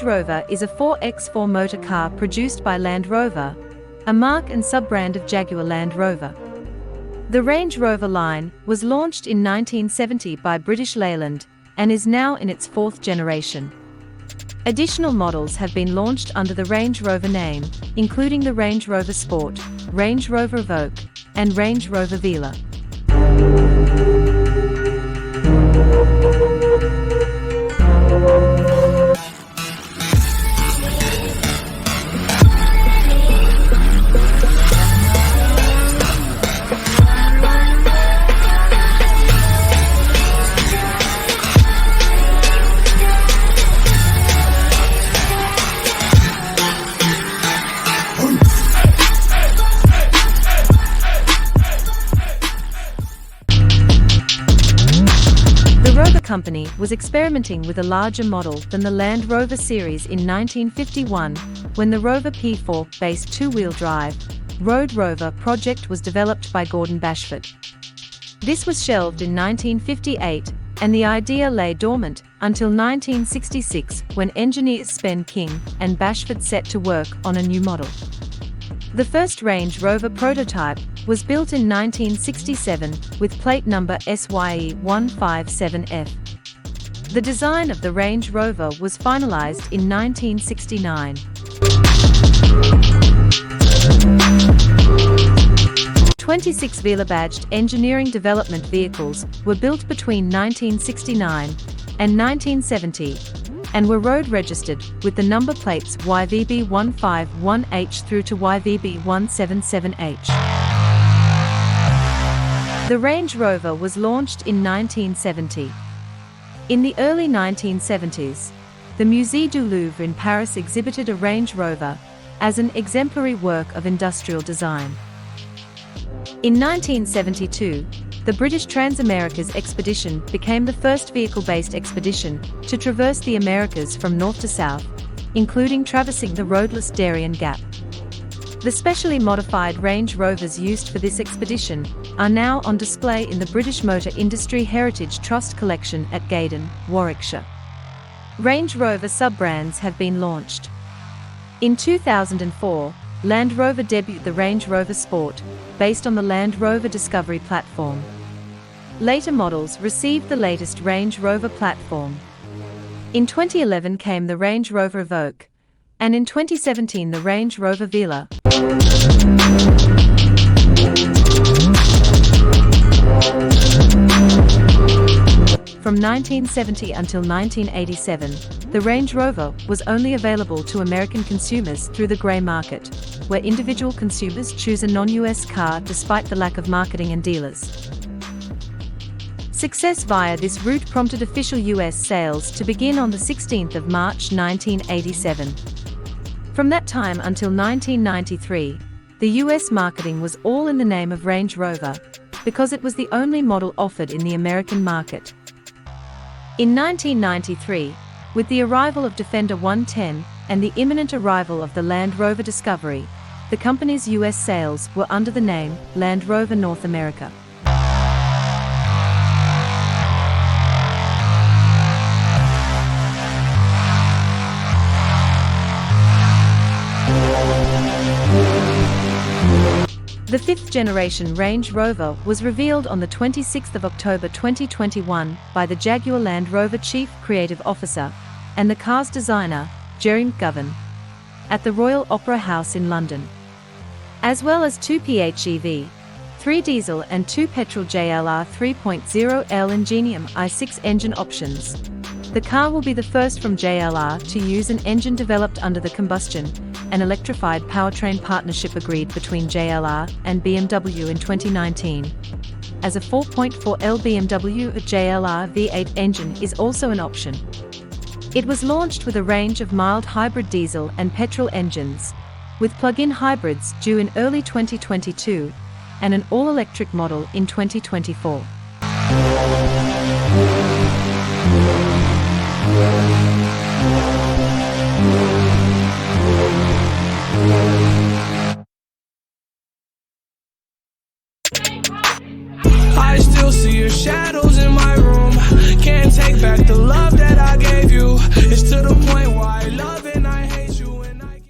Rover is a 4x4 motor car produced by Land Rover, a marque and sub-brand of Jaguar Land Rover. The Range Rover line was launched in 1970 by British Leyland and is now in its fourth generation. Additional models have been launched under the Range Rover name, including the Range Rover Sport, Range Rover Evoque, and Range Rover Vela. The Rover company was experimenting with a larger model than the Land Rover series in 1951 when the Rover P4-based two-wheel drive Road Rover project was developed by Gordon Bashford. This was shelved in 1958, and the idea lay dormant until 1966 when engineers Spen King and Bashford set to work on a new model. The first Range Rover prototype was built in 1967 with plate number SYE157F. The design of the Range Rover was finalized in 1969. 26 Vela-badged engineering development vehicles were built between 1969 and 1970 and were road registered with the number plates YVB151H through to YVB177H. The Range Rover was launched in 1970. In the early 1970s, the Musée du Louvre in Paris exhibited a Range Rover as an exemplary work of industrial design. In 1972, the British Transamerica's expedition became the first vehicle-based expedition to traverse the Americas from north to south, including traversing the roadless Darien Gap. The specially modified Range Rovers used for this expedition are now on display in the British Motor Industry Heritage Trust collection at Gaydon, Warwickshire. Range Rover sub-brands have been launched. In 2004, Land Rover debuted the Range Rover Sport, based on the Land Rover Discovery platform. Later models received the latest Range Rover platform. In 2011 came the Range Rover Evoque, and in 2017 the Range Rover Vela. From 1970 until 1987, the Range Rover was only available to American consumers through the grey market, where individual consumers choose a non-US car despite the lack of marketing and dealers. Success via this route prompted official US sales to begin on the 16th of March 1987. From that time until 1993, the US marketing was all in the name of Range Rover, because it was the only model offered in the American market. In 1993, with the arrival of Defender 110 and the imminent arrival of the Land Rover Discovery, the company's US sales were under the name Land Rover North America. The fifth-generation Range Rover was revealed on the 26th of October 2021 by the Jaguar Land Rover Chief Creative Officer and the car's designer, Gerry McGovern, at the Royal Opera House in London. As well as 2 PHEV, 3 diesel and 2 petrol JLR 3.0 L Ingenium I6 engine options. The car will be the first from JLR to use an engine developed under the combustion and electrified powertrain partnership agreed between JLR and BMW in 2019. As a 4.4L BMW JLR V8 engine is also an option. It was launched with a range of mild hybrid diesel and petrol engines, with plug-in hybrids due in early 2022 and an all-electric model in 2024. I still see your shadows in my